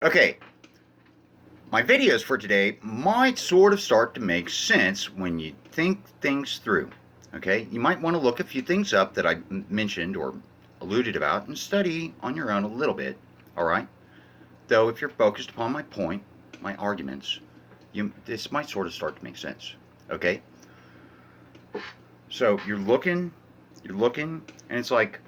Okay, my videos for today might sort of start to make sense when you think things through. Okay, you might want to look a few things up that I mentioned or alluded about and study on your own a little bit. All right, though, if you're focused upon my point, my arguments, this might sort of start to make sense. Okay, so you're looking, and it's like,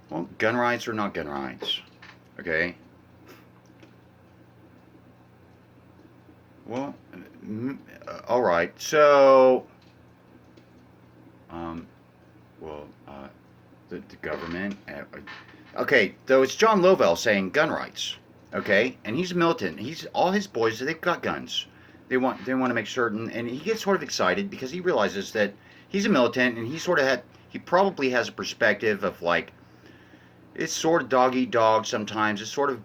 well, gun rights or not gun rights. Okay, well, all right. So, um, well, the government. Okay, though it's John Lovell saying gun rights. Okay, and he's a militant. He's all his boys. They've got guns. They want to make certain, and he gets sort of excited because he realizes that he's a militant, and he probably has a perspective of like it's sort of dog eat dog sometimes. It's sort of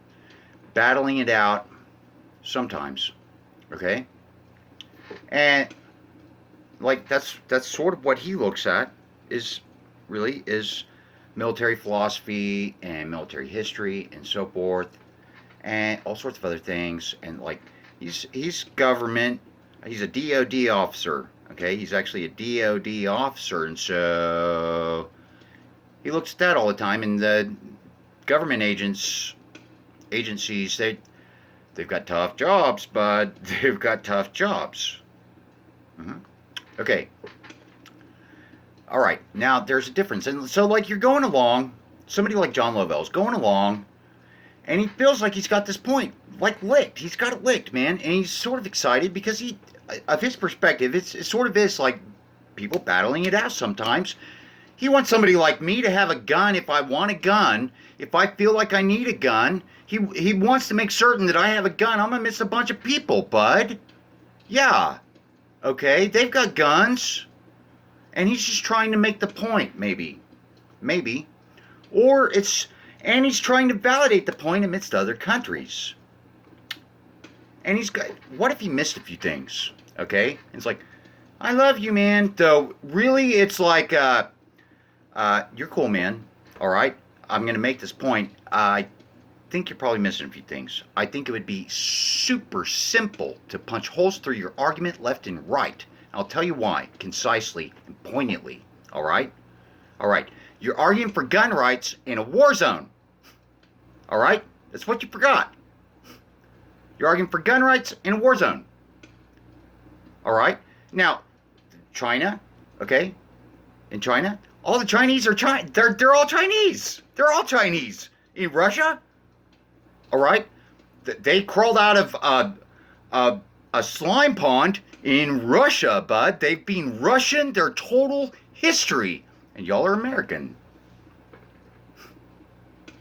battling it out sometimes. Okay, and like that's sort of what he looks at is really is military philosophy and military history and so forth and all sorts of other things, and like he's government, he's a DOD officer. Okay, he's actually a DOD officer, and so he looks at that all the time, and the government agencies, they've got tough jobs, but they've got tough jobs. Mhm. Okay. All right. Now there's a difference, and so like you're going along, somebody like John Lovell's going along, and he feels like he's got this point like licked. He's got it licked, man, and he's sort of excited because of his perspective, it sort of is like people battling it out sometimes. He wants somebody like me to have a gun if I want a gun, if I feel like I need a gun. He wants to make certain that I have a gun. I'm gonna miss a bunch of people, bud. Yeah. Okay, they've got guns, and he's just trying to make the point, maybe, or and he's trying to validate the point amidst other countries. And he's got. What if he missed a few things? Okay, and it's like, I love you, man. Though really, it's like, you're cool, man. All right, I'm gonna make this point. I think you're probably missing a few things. I think it would be super simple to punch holes through your argument left and right. I'll tell you why, concisely and poignantly. All right? All right. You're arguing for gun rights in a war zone. All right? That's what you forgot. You're arguing for gun rights in a war zone. All right? Now, China, okay? In China, all the Chinese are Chinese. They're all Chinese. They're all Chinese. In Russia, all right, they crawled out of a slime pond in Russia, bud. They've been Russian their total history, and y'all are American.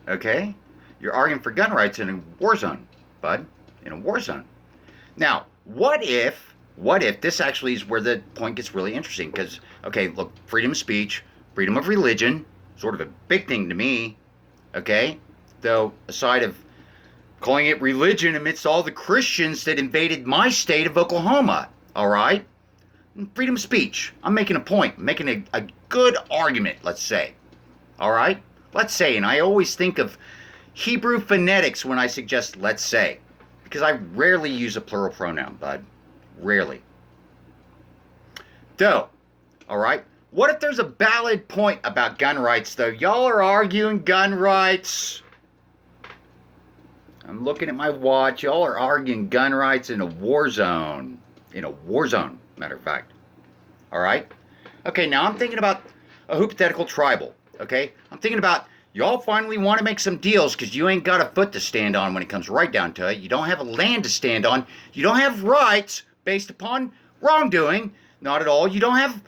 Okay, you're arguing for gun rights in a war zone, bud, in a war zone. Now, what if this actually is where the point gets really interesting? Because okay, look, freedom of speech, freedom of religion, sort of a big thing to me. Okay, though aside of calling it religion amidst all the Christians that invaded my state of Oklahoma. All right? Freedom of speech. I'm making a point, making a good argument, let's say. All right? Let's say, and I always think of Hebrew phonetics when I suggest let's say, because I rarely use a plural pronoun, bud. Rarely. Though, all right? What if there's a valid point about gun rights, though? Y'all are arguing gun rights. I'm looking at my watch. Y'all are arguing gun rights in a war zone. In a war zone, matter of fact. All right? Okay, now I'm thinking about a hypothetical tribal. Okay? I'm thinking about y'all finally want to make some deals because you ain't got a foot to stand on when it comes right down to it. You don't have a land to stand on. You don't have rights based upon wrongdoing. Not at all. You don't have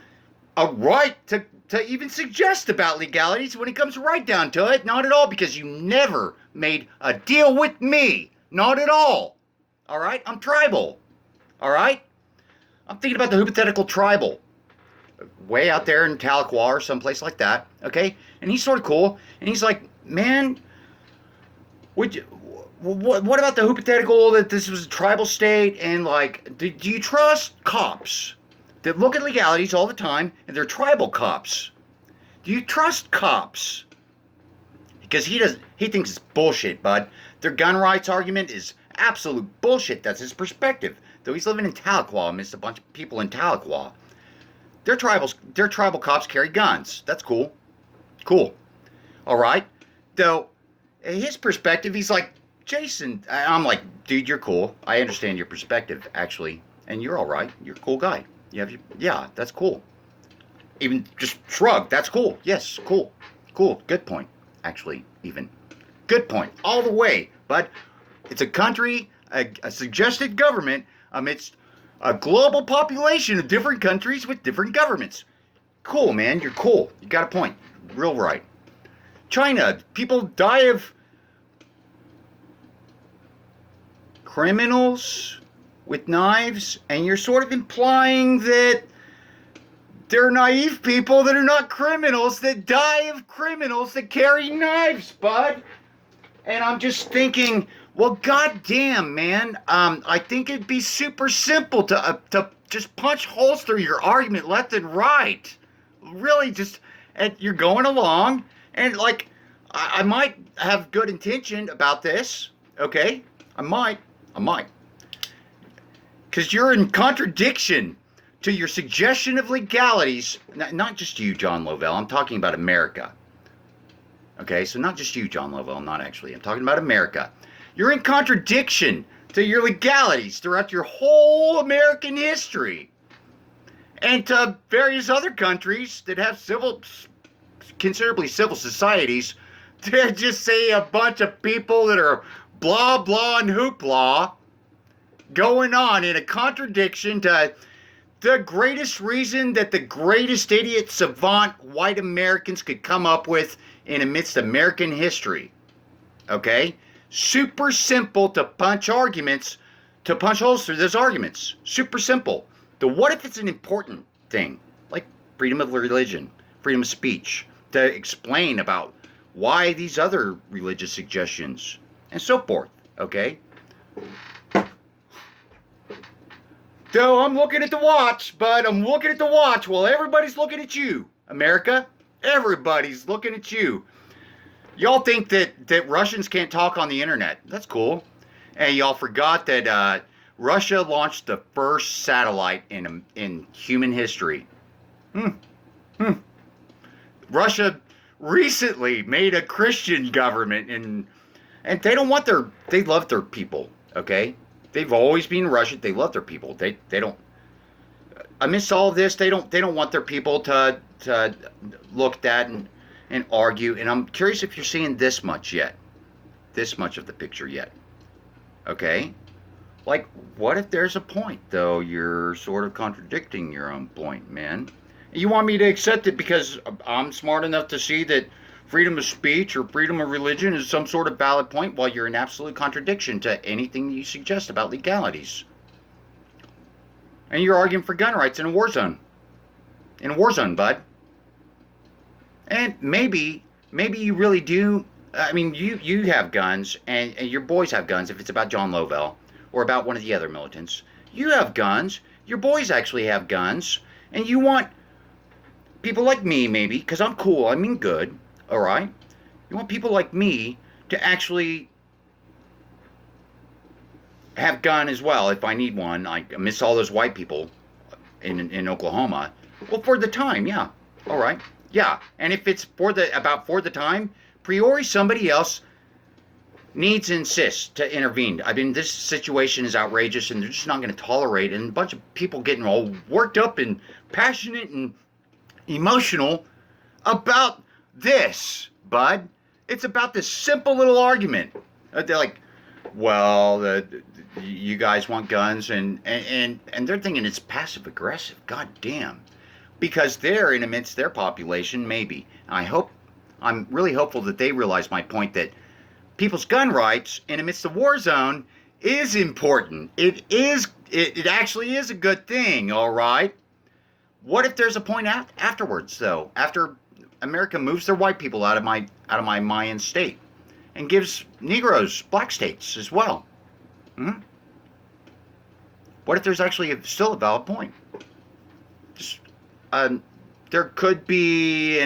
a right to even suggest about legalities when it comes right down to it. Not at all, because you never made a deal with me. Not at all. All right? I'm tribal. All right? I'm thinking about the hypothetical tribal. Way out there in Tahlequah or someplace like that. Okay? And he's sort of cool. And he's like, man, what about the hypothetical that this was a tribal state, and like, do you trust cops that look at legalities all the time and they're tribal cops? Do you trust cops? Because he thinks it's bullshit, bud. Their gun rights argument is absolute bullshit. That's his perspective. Though he's living in Tahlequah amidst a bunch of people in Tahlequah. Their tribal cops carry guns. That's cool. Cool. All right. Though, his perspective, he's like, Jason, I'm like, dude, you're cool. I understand your perspective, actually. And you're all right. You're a cool guy. Yeah, that's cool. Even just shrug. That's cool. Yes, cool. Cool. Good point, actually, even. Good point. All the way. But it's a country, a suggested government amidst a global population of different countries with different governments. Cool, man. You're cool. You got a point. Real right. China. People die of criminals with knives, and you're sort of implying that they're naive people that are not criminals that die of criminals that carry knives, bud. And I'm just thinking, well, goddamn, man. I think it'd be super simple to just punch holes through your argument left and right. Really, just you're going along, and like I might have good intention about this. Okay, I might, because you're in contradiction to your suggestion of legalities. Not just you, John Lovell. I'm talking about America. Okay, so not just you, John Lovell. Not actually. I'm talking about America. You're in contradiction to your legalities throughout your whole American history, and to various other countries that have considerably civil societies. To just say a bunch of people that are blah blah and hoopla going on in a contradiction to the greatest reason that the greatest idiot savant white Americans could come up with in amidst American history. Okay? Super simple to punch holes through those arguments. Super simple. The what if it's an important thing, like freedom of religion, freedom of speech, to explain about why these other religious suggestions, and so forth, okay? So I'm looking at the watch, but I'm looking at the watch while everybody's looking at you, America. Everybody's looking at you. Y'all think that Russians can't talk on the internet. That's cool. And y'all forgot that Russia launched the first satellite in human history. Russia recently made a Christian government, and they love their people, okay? They've always been Russian. They love their people. They don't, amidst all of this, they don't want their people to look at and argue. And I'm curious if you're seeing this much yet. This much of the picture yet. Okay? Like, what if there's a point, though? You're sort of contradicting your own point, man. You want me to accept it because I'm smart enough to see that freedom of speech or freedom of religion is some sort of valid point, while you're in absolute contradiction to anything you suggest about legalities. And you're arguing for gun rights in a war zone. In a war zone, bud. And maybe you really do. I mean, you have guns, and your boys have guns, if it's about John Lovell or about one of the other militants. You have guns. Your boys actually have guns. And you want people like me, maybe, because I'm cool, I mean good, all right? You want people like me to actually have gun as well if I need one. I miss all those white people in Oklahoma. Well, for the time, yeah. All right. Yeah. And if it's for the time, priori somebody else needs to insist to intervene. I mean, this situation is outrageous, and they're just not going to tolerate it. And a bunch of people getting all worked up and passionate and emotional about this, bud. It's about this simple little argument. They're like, well, you guys want guns, and they're thinking it's passive aggressive. God damn. Because they're in amidst their population, maybe. I'm really hopeful that they realize my point that people's gun rights in amidst the war zone is important. It actually is a good thing, all right? What if there's a point afterwards, though? After America moves their white people out of my Mayan state and gives Negroes black states as well? What if there's actually still a valid point? Just, there could be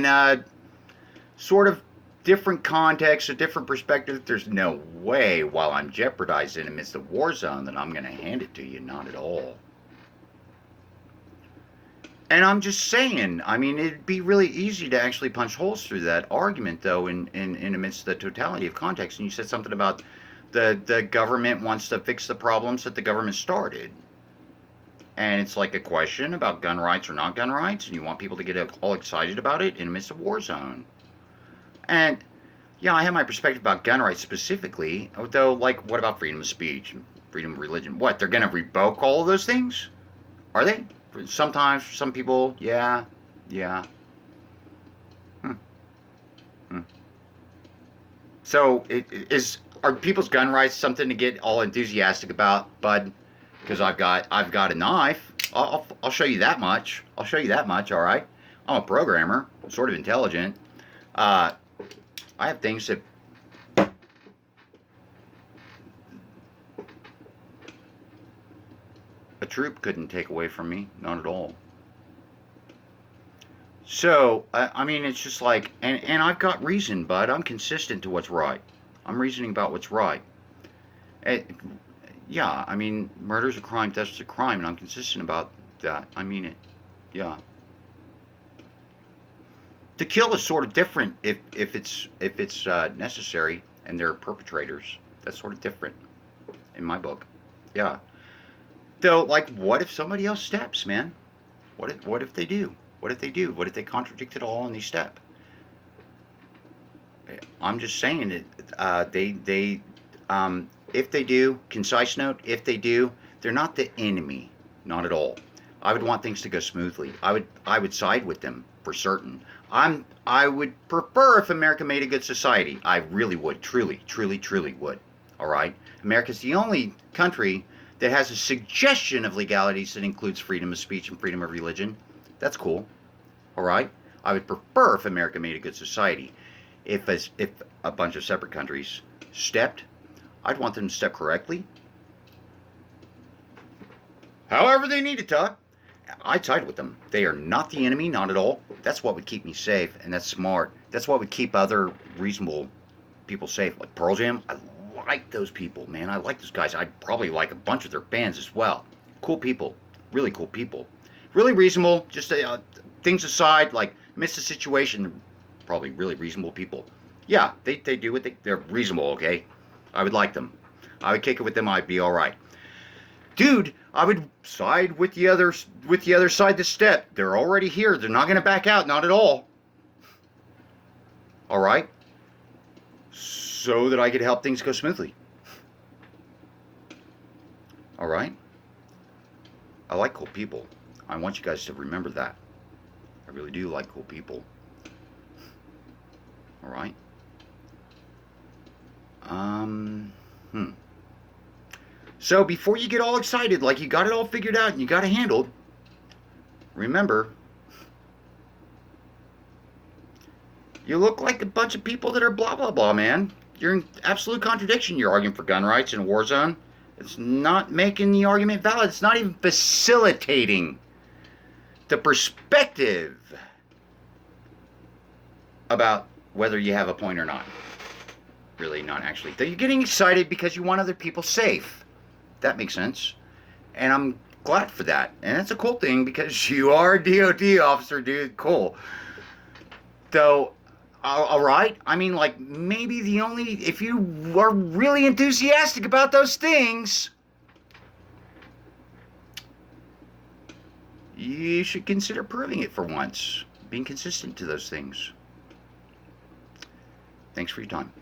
sort of different context, a different perspective, there's no way while I'm jeopardized in amidst a war zone that I'm going to hand it to you. Not at all. And I'm just saying, I mean, it'd be really easy to actually punch holes through that argument, though, in amidst the totality of context. And you said something about the government wants to fix the problems that the government started. And it's like a question about gun rights or not gun rights, and you want people to get all excited about it in amidst a war zone. And, yeah, I have my perspective about gun rights specifically, though, like, what about freedom of speech, freedom of religion? What, they're going to revoke all of those things? Are they? Sometimes, some people, yeah. So, are people's gun rights something to get all enthusiastic about, bud? Because I've got a knife. I'll show you that much. All right. I'm a programmer, sort of intelligent. I have things that a troop couldn't take away from me, not at all. So, I mean, it's just like, and I've got reason, bud. I'm consistent to what's right. I'm reasoning about what's right. Yeah, I mean, murder's a crime, thefts a crime, and I'm consistent about that. I mean it. Yeah. To kill is sort of different if it's necessary and they're perpetrators. That's sort of different in my book. Yeah. Though, like, what if somebody else steps, man? What if they do? What if they do? What if they contradict it all and they step? I'm just saying it. If they do, concise note, if they do, they're not the enemy, not at all. I would want things to go smoothly. I would side with them for certain. I would prefer if America made a good society. I really would, truly would. All right, America's the only country that has a suggestion of legalities that includes freedom of speech and freedom of religion. That's cool. All right, I would prefer if America made a good society. If a bunch of separate countries stepped, I'd want them to step correctly. However they needed to. I'd side with them. They are not the enemy, not at all. That's what would keep me safe, and that's smart. That's what would keep other reasonable people safe. Like Pearl Jam, I like those people, man. I like those guys. I'd probably like a bunch of their bands as well. Cool people. Really cool people. Really reasonable. Just things aside, like, miss the situation, probably really reasonable people. Yeah, they do what they're reasonable, okay? I would like them. I would kick it with them. I'd be all right. Dude, I would side with the other side to step. They're already here. They're not going to back out. Not at all. All right? So that I could help things go smoothly. All right? I like cool people. I want you guys to remember that. I really do like cool people. All right? So before you get all excited, like you got it all figured out and you got it handled, remember, you look like a bunch of people that are blah, blah, blah, man. You're in absolute contradiction. You're arguing for gun rights in a war zone. It's not making the argument valid. It's not even facilitating the perspective about whether you have a point or not. Really, not actually. You're getting excited because you want other people safe. That makes sense. And I'm glad for that. And that's a cool thing because you are a DOD officer, dude. Cool. Though, all right. I mean, like, maybe if you are really enthusiastic about those things, you should consider proving it for once. Being consistent to those things. Thanks for your time.